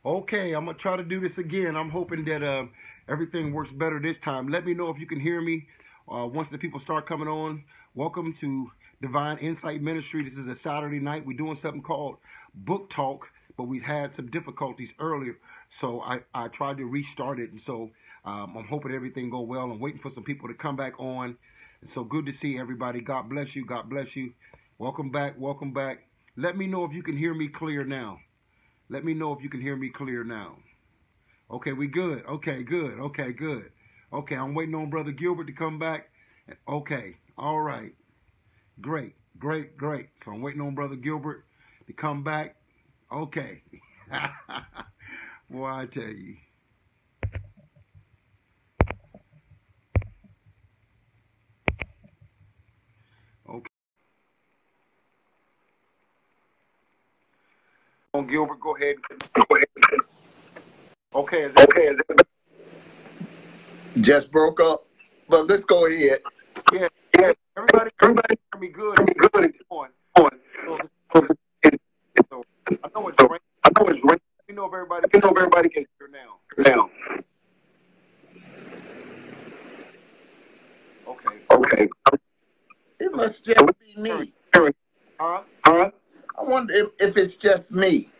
Okay, I'm gonna try to do this again. I'm hoping that everything works better this time. Let me know if you can hear me once the people start coming on. Welcome to Divine Insight Ministry. This is a Saturday night. We're doing something called Book Talk, but we've had some difficulties earlier, so I tried to restart it, and so I'm hoping everything go well. I'm waiting for some people to come back on, and so good to see everybody. God bless you. God bless you. Welcome back. Welcome back. Let me know if you can hear me clear now. Let me know if you can hear me clear now. Okay, we good. Okay, good. Okay, good. Okay, I'm waiting on Brother Gilbert to come back. Okay, all right. Great, great, great. So I'm waiting on Brother Gilbert to come back. Okay. Boy, I tell you. Okay. On Gilbert, go ahead. Okay, Okay, just broke up, but let's go ahead. Yeah, yeah. Everybody hear me good. Good. On. So, So I know it's raining. Let me know if everybody can hear now. Okay. It must just be me. Huh? I wonder if it's just me.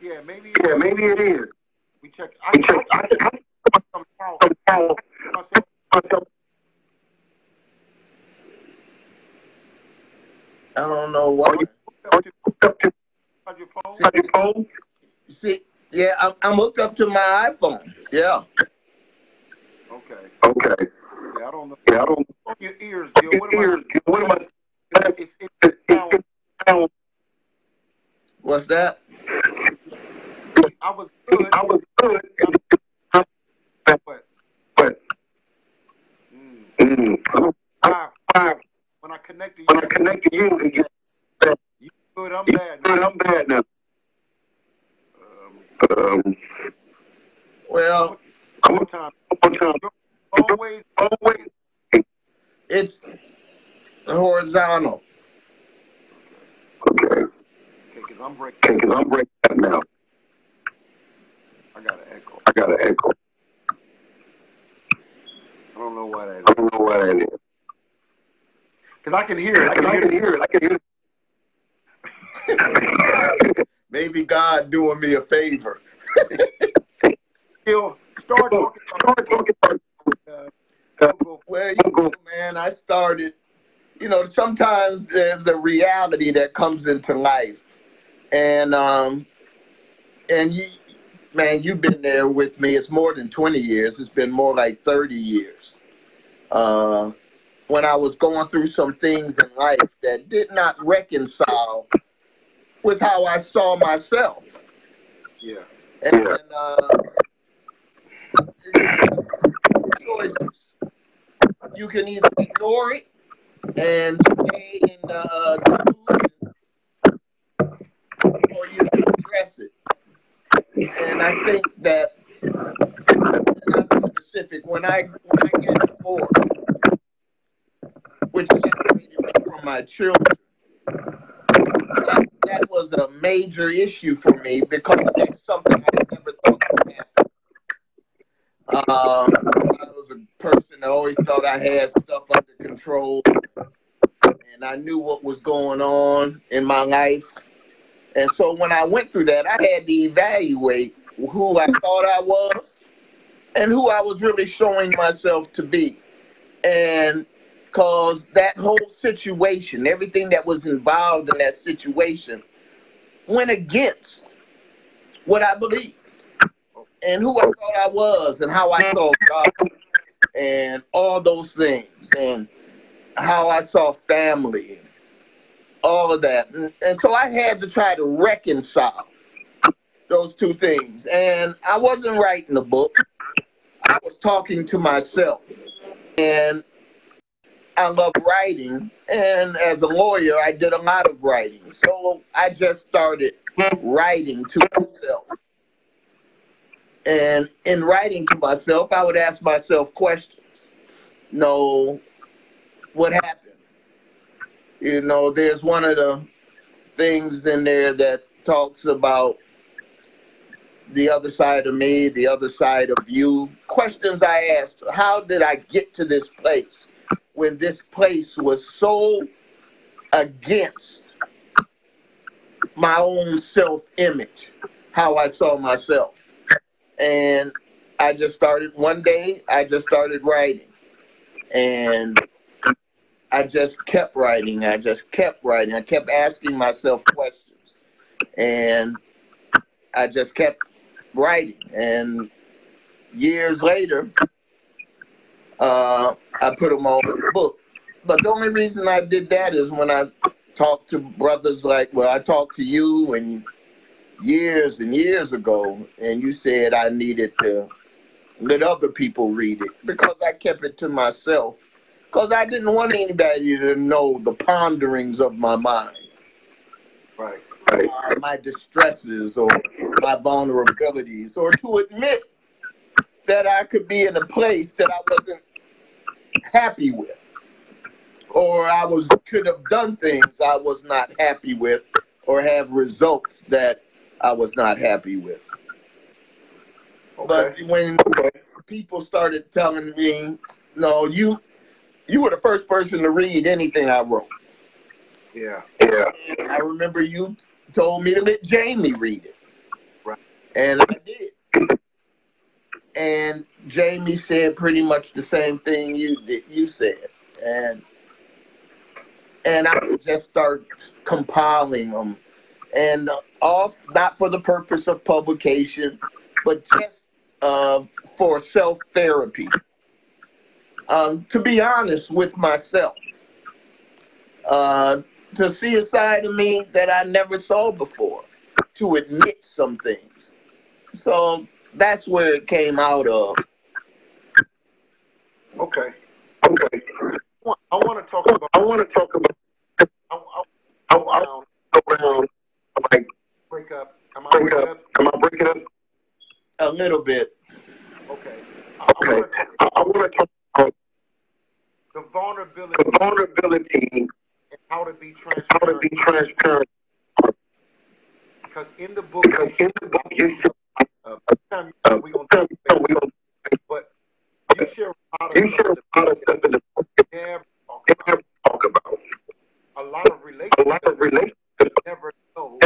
Yeah, maybe it is. we check. I don't know why. Your phone? See, yeah, I'm hooked up to my iPhone. Yeah. Okay. Yeah, I don't know. Your ears, Gil. What am I? It's sound. What's that? I was good. But when I connected you, you good. I'm bad now. Well, one time. Always. It's horizontal. Okay, because I'm breaking up now. I got an echo. I don't know why that is. Because I can hear it. Maybe God doing me a favor. Start talking. Well, man, I started. Sometimes there's a reality that comes into life, and you, man, you've been there with me. It's more than 20 years. It's been more like 30 years. When I was going through some things in life that did not reconcile with how I saw myself. Yeah. And choices. You can either ignore it and stay in delusion, or you can address it. And I think that, and I'll be specific, when I got divorced, which separated me from my children, that was a major issue for me because that's something I never thought would happen. I was a person that always thought I had stuff under control, and I knew what was going on in my life. And so when I went through that, I had to evaluate who I thought I was and who I was really showing myself to be. And because that whole situation, everything that was involved in that situation, went against what I believed and who I thought I was and how I saw God and all those things and how I saw family and all of that. And so I had to try to reconcile those two things. And I wasn't writing a book. I was talking to myself. And I love writing. And as a lawyer, I did a lot of writing. So I just started writing to myself. And in writing to myself, I would ask myself questions. What happened? There's one of the things in there that talks about the other side of me, the other side of you. Questions I asked, how did I get to this place when this place was so against my own self-image, how I saw myself? And I just started, one day, I just started writing. And I just kept writing. I just kept writing. I kept asking myself questions. And I just kept writing. And years later, I put them all in a book. But the only reason I did that is when I talked to brothers like, well, I talked to you and years ago, and you said I needed to let other people read it because I kept it to myself because I didn't want anybody to know the ponderings of my mind. Right. My distresses or my vulnerabilities, or to admit that I could be in a place that I wasn't happy with, or could have done things I was not happy with, or have results that I was not happy with. Okay. But when people started telling me, no, you were the first person to read anything I wrote. Yeah. I remember you told me to let Jamie read it. Right. And I did. And Jamie said pretty much the same thing you said. And I would just start compiling them. And not for the purpose of publication, but just for self-therapy. To be honest with myself. To see a side of me that I never saw before. To admit some things. So that's where it came out of. Okay. I want to talk about. Around. Like break up. Am I breaking up? A little bit. Okay. I want to talk about the vulnerability and how to be transparent. Because in the book, you share, but you share a lot of stuff in the book you never talk about. A lot of relationships never know.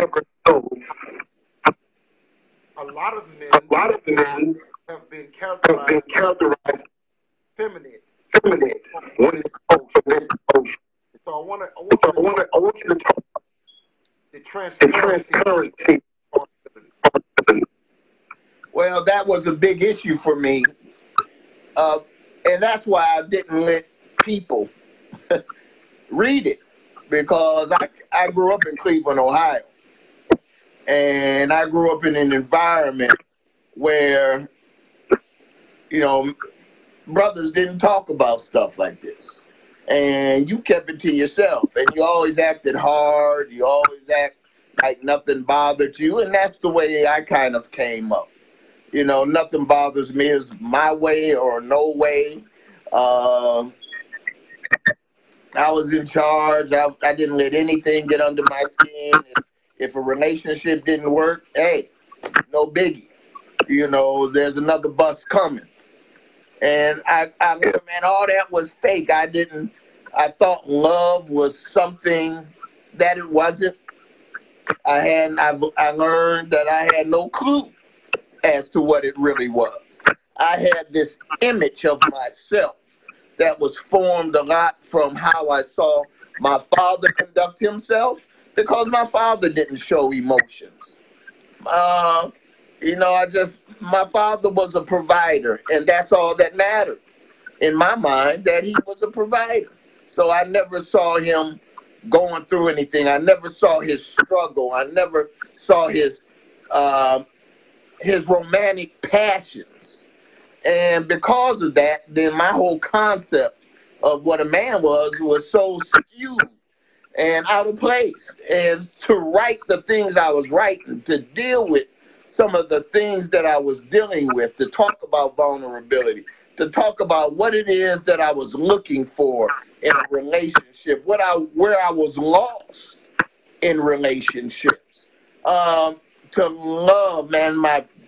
A lot of men have been characterized feminine when it's emotion. So I want you to talk about the transparency. Well, that was a big issue for me. And that's why I didn't let people read it, because I grew up in Cleveland, Ohio. And I grew up in an environment where, brothers didn't talk about stuff like this. And you kept it to yourself. And you always acted hard. You always act like nothing bothered you. And that's the way I kind of came up. Nothing bothers me. Is my way or no way. I was in charge. I didn't let anything get under my skin. If a relationship didn't work, hey, no biggie. There's another bus coming. And I man, all that was fake. I thought love was something that it wasn't. I learned that I had no clue as to what it really was. I had this image of myself that was formed a lot from how I saw my father conduct himself, because my father didn't show emotions. My father was a provider, and that's all that mattered in my mind, that he was a provider. So I never saw him going through anything. I never saw his struggle. I never saw his romantic passions. And because of that, then my whole concept of what a man was so skewed and out of place. And to write the things I was writing, to deal with some of the things that I was dealing with, to talk about vulnerability, to talk about what it is that I was looking for in a relationship, where I was lost in relationships, to love, man,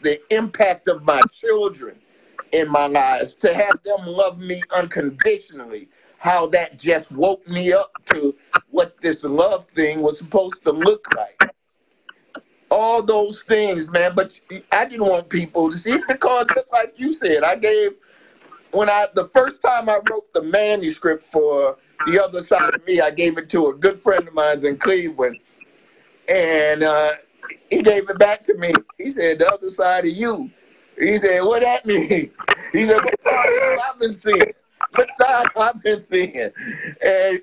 the impact of my children in my lives, to have them love me unconditionally, how that just woke me up to what this love thing was supposed to look like. All those things, man. But I didn't want people to see, because just like you said, the first time I wrote the manuscript for The Other Side of Me, I gave it to a good friend of mine in Cleveland, and he gave it back to me. He said, "The other side of you." He said, "What that mean?" He said, "What side I've been seeing? What side I've been seeing?"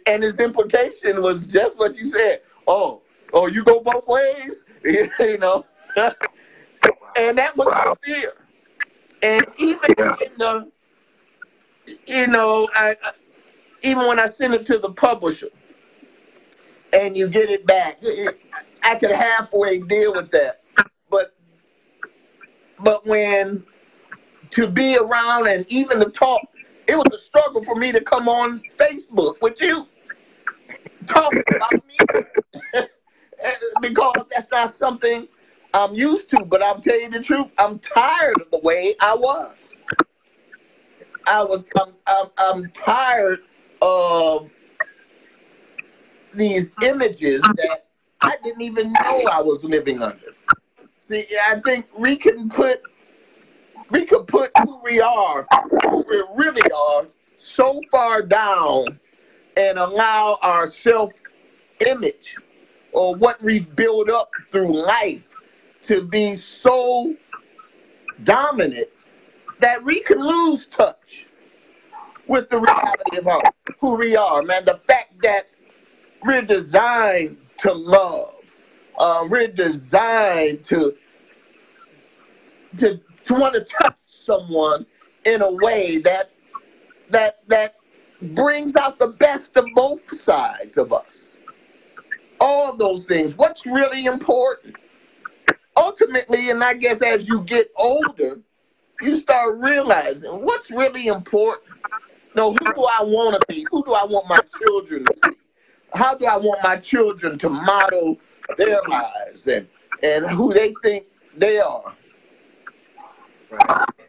And his implication was just what you said. Oh, you go both ways, you know. And that was my fear. And even in the, even when I sent it to the publisher and you get it back, I could halfway deal with that. But when to be around and even to talk, it was a struggle for me to come on Facebook with you talking about me. Because that's not something I'm used to. But I'll tell you the truth, I'm tired of the way I was. I'm tired of these images that I didn't even know I was living under. See, I think we could put who we are, who we really are, so far down and allow our self-image or what we've built up through life to be so dominant that we can lose touch with the reality of who we are, man. The fact that we're designed to love. We're designed to want to touch someone in a way that brings out the best of both sides of us. All those things. What's really important? Ultimately, and I guess as you get older, you start realizing what's really important. No, who do I want to be? Who do I want my children to be? How do I want my children to model their lives and who they think they are?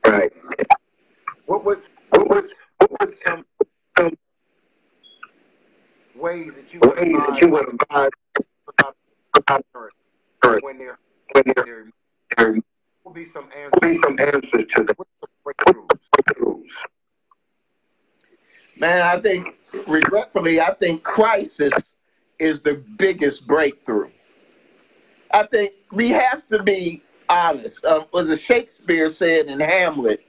Right. What was some ways that you would advise when there will be some answers to the breakthroughs? Man, I think, regretfully, crisis is the biggest breakthrough. I think we have to be honest. Was it Shakespeare said in Hamlet,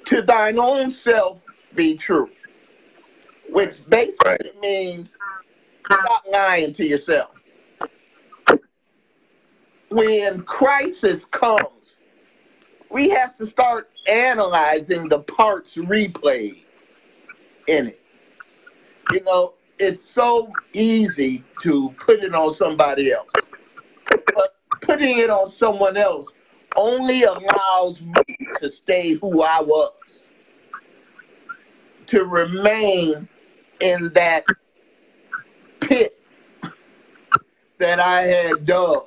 "To thine own self be true," which basically means stop lying to yourself. When crisis comes, we have to start analyzing the parts replayed in it. It's so easy to put it on somebody else. But putting it on someone else only allows me to stay who I was, to remain in that pit that I had dug,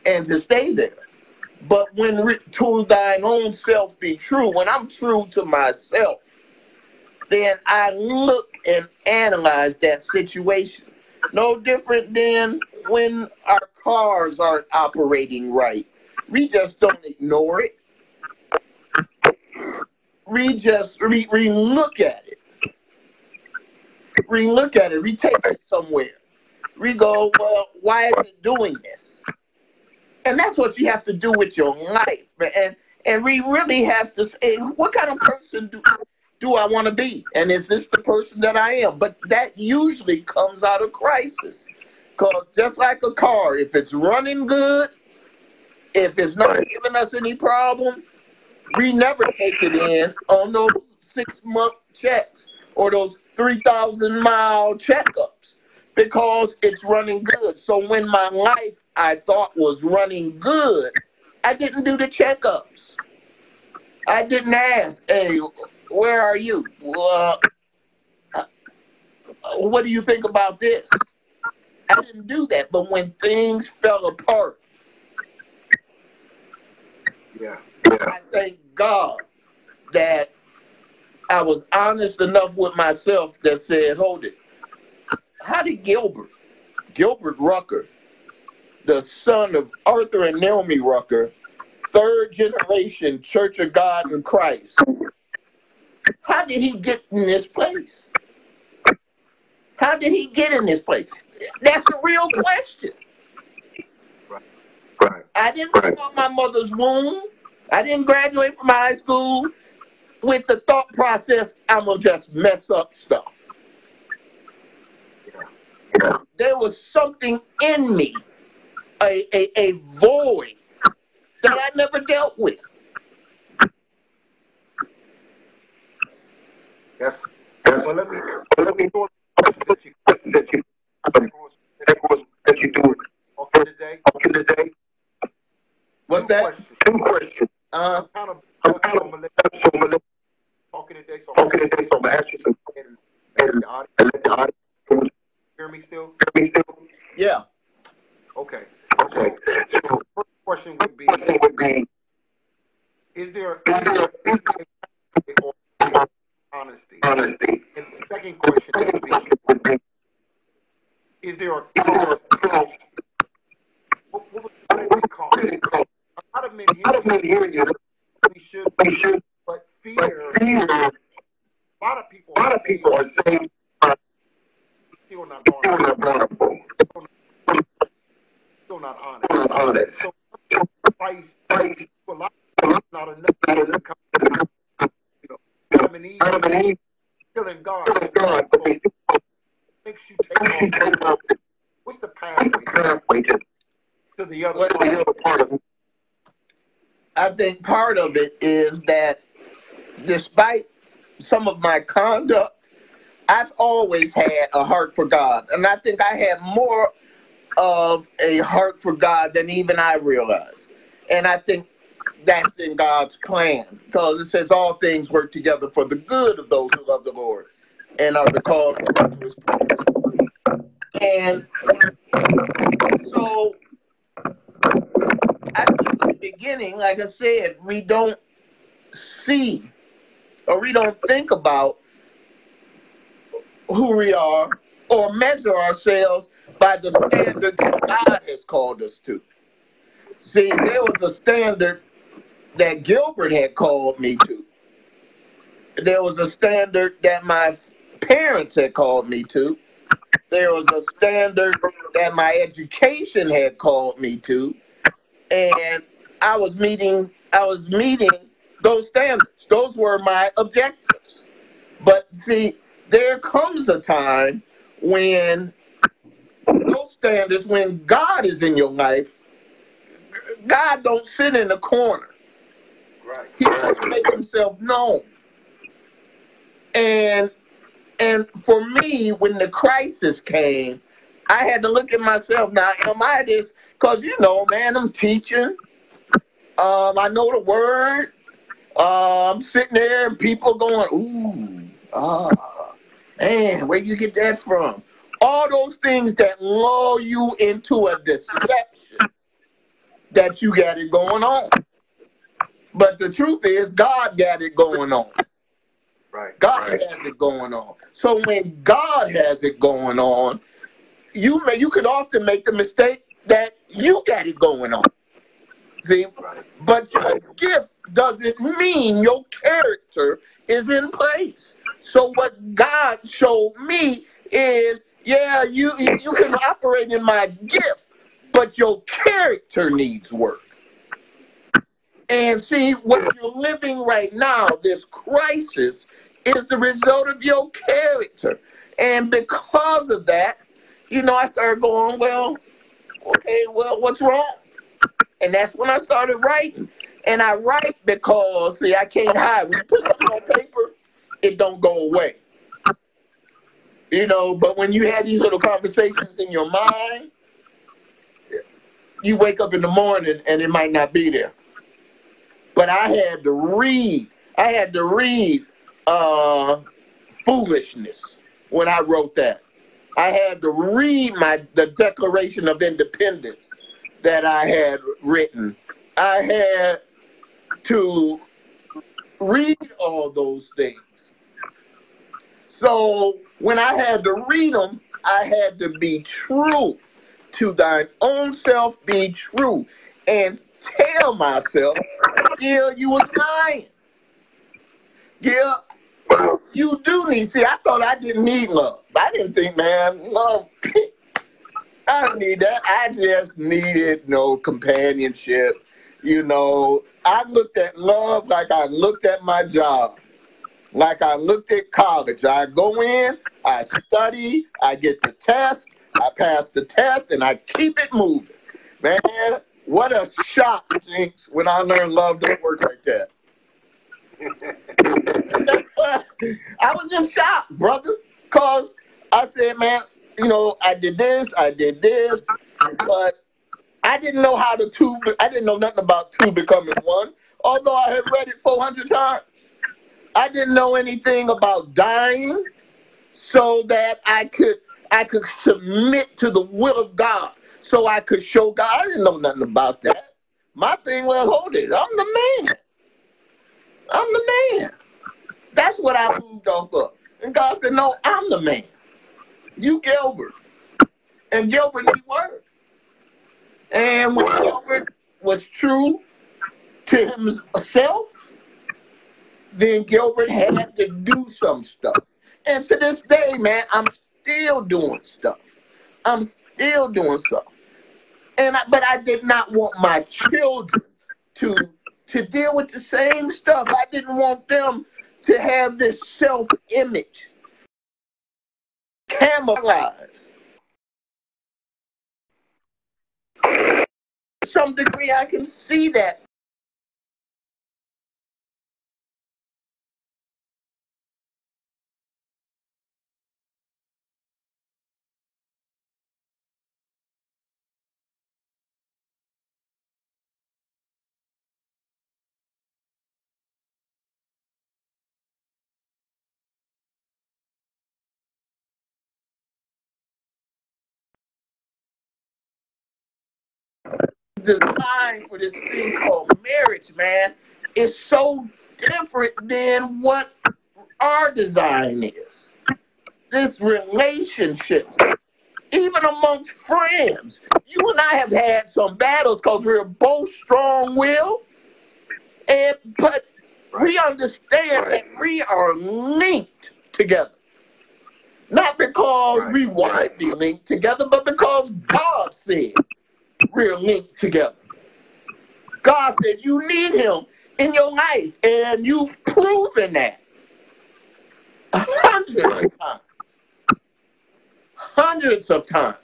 and to stay there. But when to thine own self be true, when I'm true to myself, then I look and analyze that situation. No different than when our cars aren't operating right. We just don't ignore it. We look at it. We look at it. We take it somewhere. We go, well, why is it doing this? And that's what you have to do with your life, man. And we really have to say, what kind of person do I want to be? And is this the person that I am? But that usually comes out of crisis. Because just like a car, if it's running good, if it's not giving us any problem, we never take it in on those 6-month checks or those 3,000-mile checkups because it's running good. So when my life I thought was running good, I didn't do the checkups. I didn't ask, hey, where are you? What do you think about this? I didn't do that. But when things fell apart, Yeah. I thank God that I was honest enough with myself that said, hold it. How did Gilbert Rucker, the son of Arthur and Naomi Rucker, third generation Church of God in Christ, how did he get in this place? How did he get in this place? That's a real question. Right. I didn't come out my mother's womb. I didn't graduate from high school with the thought process, I'm going to just mess up stuff. Yeah. There was something in me, a void that I never dealt with. Yes. Well, let me go that you do talking today. What's that? Two questions. Uh, I'm kind of talking today, so I'm gonna ask you some questions. And the audience hear me still? yeah. Okay. So first question would be: Is there honesty? And the second question would be: Is there a cost? What would it cost? A lot of men hear you. We should, but fear. A lot of people are saying still not vulnerable, still not honest. So Christ, a lot not enough. You know, Adam and Eve still in God. Makes you take off. What's the pathway to the other part of it? I think part of it is that despite some of my conduct, I've always had a heart for God. And I think I have more of a heart for God than even I realized. And I think that's in God's plan, because it says all things work together for the good of those who love the Lord and are the called to his purpose. And so I think in the beginning, like I said, we don't see or we don't think about who we are or measure ourselves by the standard that God has called us to. See, there was a standard that Gilbert had called me to. There was a standard that my parents had called me to. There was a standard that my education had called me to. And I was meeting those standards. Those were my objectives. But see, there comes a time when those standards, when God is in your life, God don't sit in the corner. Right. He has to make himself known. And for me, when the crisis came, I had to look at myself. Now, am I this? Because, man, I'm teaching. I know the word. I'm sitting there and people going, man, where you get that from? All those things that lull you into a deception that you got it going on. But the truth is, God got it going on. Right. God has it going on. So when God has it going on, you could often make the mistake that you got it going on. See? Right. But your gift doesn't mean your character is in place. So what God showed me is, yeah, you can operate in my gift, but your character needs work. And see, what you're living right now, this crisis, is the result of your character. And because of that, I started going, what's wrong? And that's when I started writing. And I write because, see, I can't hide. When you put something on paper, it don't go away. But when you have these little conversations in your mind, you wake up in the morning and it might not be there. But I had to read foolishness when I wrote that. I had to read the Declaration of Independence that I had written. I had to read all those things. So when I had to read them, I had to be true to thine own self, be true, and tell myself, yeah, you was lying. Yeah, you do need. See, I thought I didn't need love. I didn't think, man, love. I didn't need that. I just needed no companionship. You know, I looked at love like I looked at my job, like I looked at college. I go in, I study, I get the test, I pass the test, and I keep it moving. Man, what a shock, Jinx, when I learned love don't work like that. I was in shock, brother, because I said, man, you know, I did this, but I didn't know how I didn't know nothing about two becoming one, although I had read it 400 times. I didn't know anything about dying so that I could submit to the will of God, so I could show God. I didn't know nothing about that. My thing was, hold it, I'm the man. I'm the man. That's what I moved off of. And God said, no, I'm the man. You Gilbert. And Gilbert need word. And when Gilbert was true to himself, then Gilbert had to do some stuff. And to this day, man, I'm still doing stuff. I'm still doing stuff. But I did not want my children to deal with the same stuff. I didn't want them to have this self-image camouflaged. To some degree, I can see that. Design for this thing called marriage, man, is so different than what our design is. This relationship, even amongst friends, you and I have had some battles because we're both strong-willed, but we understand that we are linked together. Not because we want to be linked together, but because God said we're linked together. God says you need him in your life, and you've proven that hundreds of times. Hundreds of times.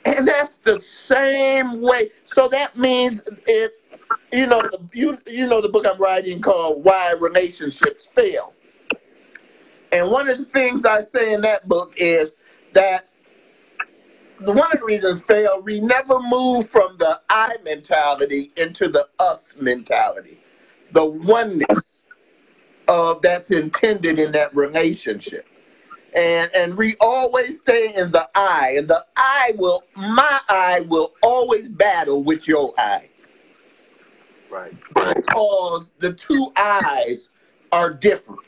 And that's the same way. So that means if you know the book I'm writing called Why Relationships Fail. And one of the things I say in that book is that one of the reasons fail, we never move from the I mentality into the us mentality, the oneness that's intended in that relationship. And we always stay in the I, and my I will always battle with your I. Right. Because the two I's are different,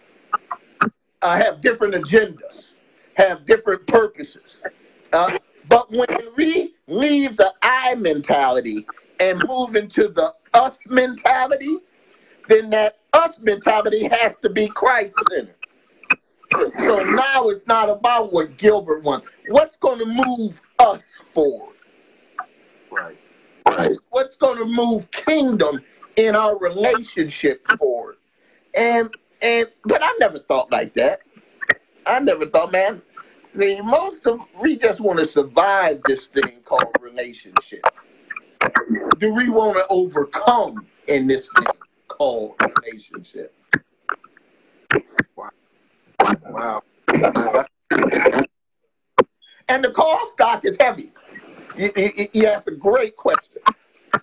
have different agendas, have different purposes. But when we leave the I mentality and move into the us mentality, then that us mentality has to be Christ-centered. So now it's not about what Gilbert wants. What's going to move us forward? Right. What's going to move kingdom in our relationship forward? But I never thought like that. I never thought, man. See, we just want to survive this thing called relationship. Do we want to overcome in this thing called relationship? Wow. And the cost stock is heavy. You asked a great question.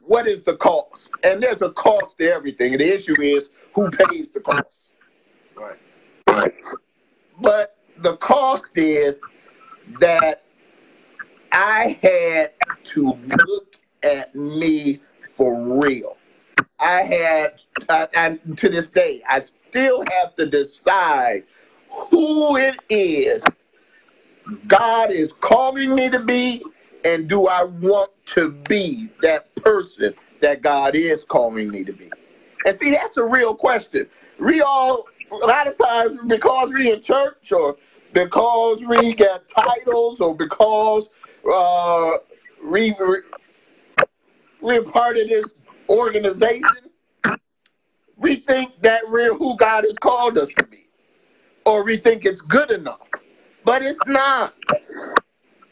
What is the cost? And there's a cost to everything. And the issue is who pays the cost. Right. But the cost is that I had to look at me for real. And to this day, I still have to decide who it is God is calling me to be, and do I want to be that person that God is calling me to be? And see, that's a real question. A lot of times, because we in church, or because we get titles, or because we're part of this organization, we think that we're who God has called us to be, or we think it's good enough. But it's not.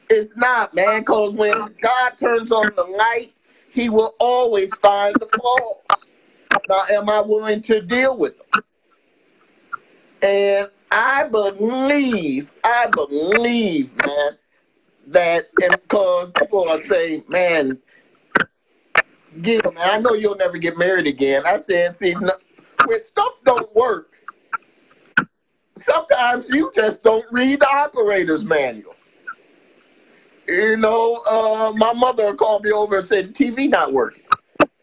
It's not, man, because when God turns on the light, he will always find the flaws. Now, am I willing to deal with them? And I believe, man, that, and because people are saying, man, Gil, man, I know you'll never get married again. I said, see, no, when stuff don't work, sometimes you just don't read the operator's manual. You know, my mother called me over and said, TV not working.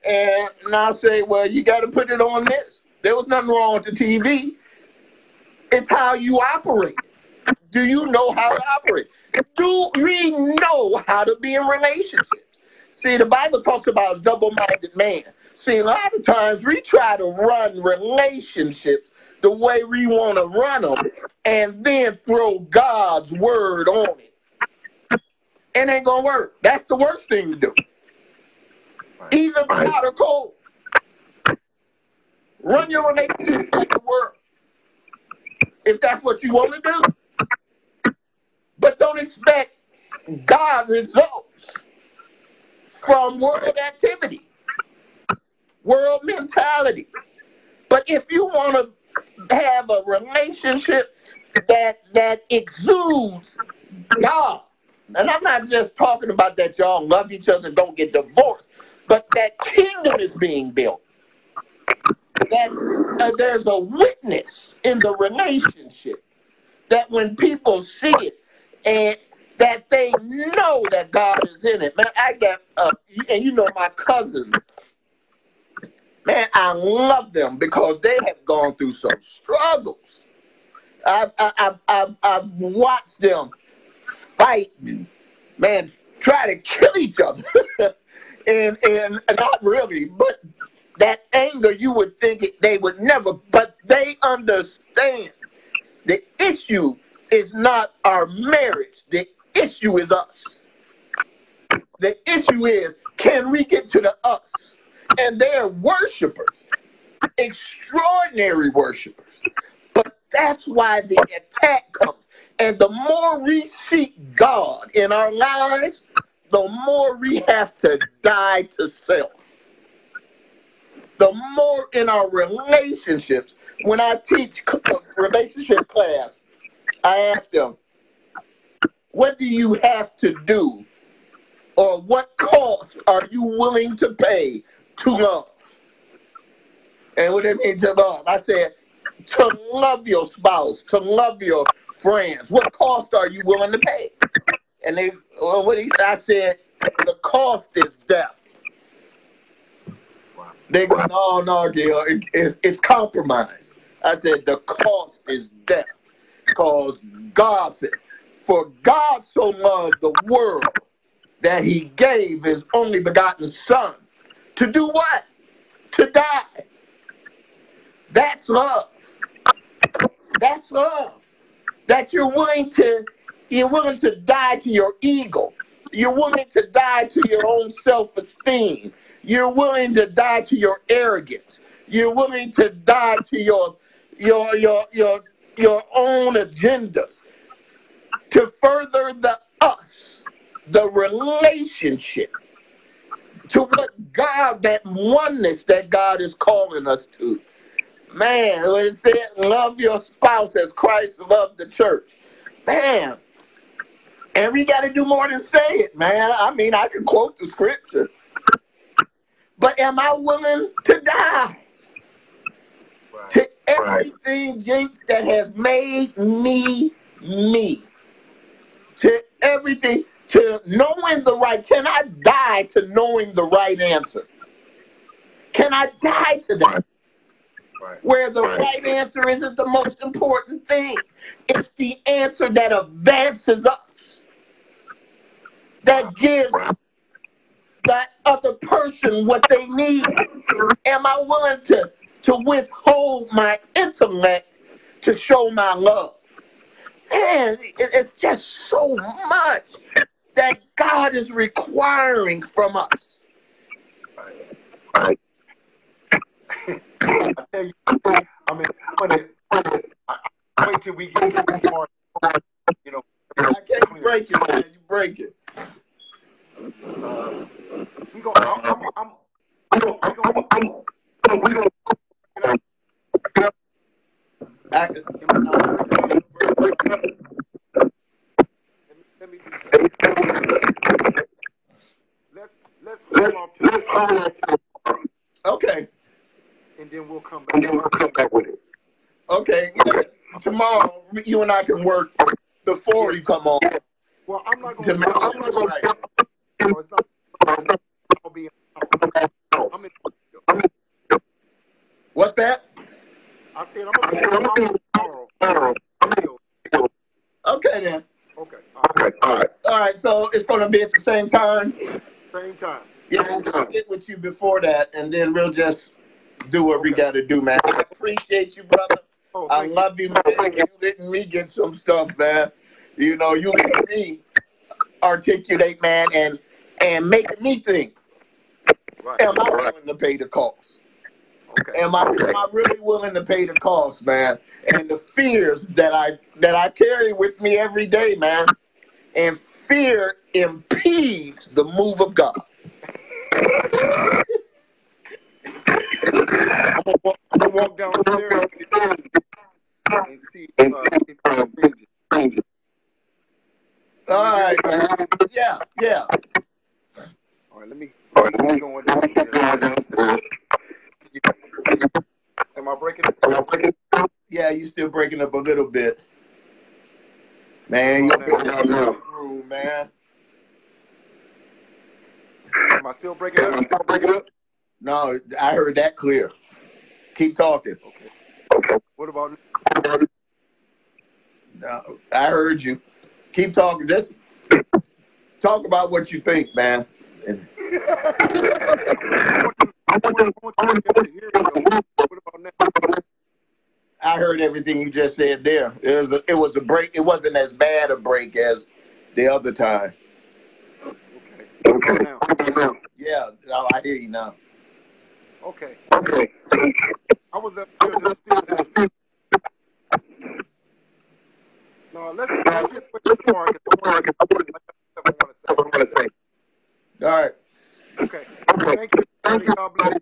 And I'll say, well, you got to put it on this. There was nothing wrong with the TV. It's how you operate. Do you know how to operate? Do we know how to be in relationships? See, the Bible talks about a double-minded man. See, a lot of times we try to run relationships the way we want to run them, and then throw God's word on it. It ain't going to work. That's the worst thing to do. Either hot or cold. Run your relationship like the world, if that's what you want to do. But don't expect God results from world activity, world mentality. But if you want to have a relationship that exudes God, and I'm not just talking about that y'all love each other and don't get divorced, but that kingdom is being built, that there's a witness in the relationship, that when people see it, and that they know that God is in it. Man, I got, and you know my cousins, man, I love them because they have gone through some struggles. I've watched them fight, man, try to kill each other. and not really, but that anger, you would think they would never, but they understand the issue is not our marriage. The issue is us. The issue is, can we get to the us? And they're worshipers, extraordinary worshipers. But that's why the attack comes. And the more we seek God in our lives, the more we have to die to self. The more in our relationships. When I teach relationship class, I ask them, what do you have to do, or what cost are you willing to pay to love? And what it means to love, I said, to love your spouse, to love your friends. What cost are you willing to pay? And I said, the cost is death. They go, no, Gil, it's compromise. I said, the cost is death. Because God said, for God so loved the world that he gave his only begotten son. To do what? To die. That's love. That's love. That you're willing to die to your ego. You're willing to die to your own self-esteem. You're willing to die to your arrogance. You're willing to die to your own agendas, to further the us, the relationship, to what God, that oneness that God is calling us to. Man, when it said, love your spouse as Christ loved the church. Man, and we got to do more than say it, man. I mean, I can quote the scripture. But am I willing to die? Right. To everything, Jinx, that has made me me. To everything, to knowing the right? Can I die to knowing the right answer? Can I die to that? Right. Where the right answer isn't the most important thing. It's the answer that advances us, that gives that other person what they need. Am I willing to withhold my intellect to show my love? Man, it's just so much that God is requiring from us. I tell you, I mean, wait till we get to the part, you know. I can't break it, man. You break it. We go. Let me do something. Let's hold off to okay. And then we'll come back with it. Okay. Tomorrow, you and I can work before you come on. Well, I'm not going to. Right. No, it's not. I'll be. I'm in. What's that? I said I'm going to tomorrow. Okay then. Okay. All right. So it's going to be at the same time. Same time. Yeah, I'll get with you before that, and then we'll just do what we got to do, man. I appreciate you, brother. I love you, man. You letting me get some stuff, man. You know, you letting me articulate, man, and making me think. Right. Am I willing to pay the cost? Okay. Am I really willing to pay the cost, man? And the fears that I carry with me every day, man. And fear impedes the move of God. I'm gonna walk downstairs and see if it. All right. Yeah. All right, let me go downstairs. Am I breaking it? Yeah, you still breaking up a little bit. Man, you're in the room, man. Am I still breaking up? No, I heard that clear. Keep talking. Okay. What about now? No, I heard you. Keep talking. Just talk about what you think, man. I heard everything you just said there. It was a break. It wasn't as bad a break as the other time. Okay. Now. Yeah, I hear you now. Okay. I was up here just still. No, let's just wait this far because I want to say. All right. Okay. Thank you. God bless.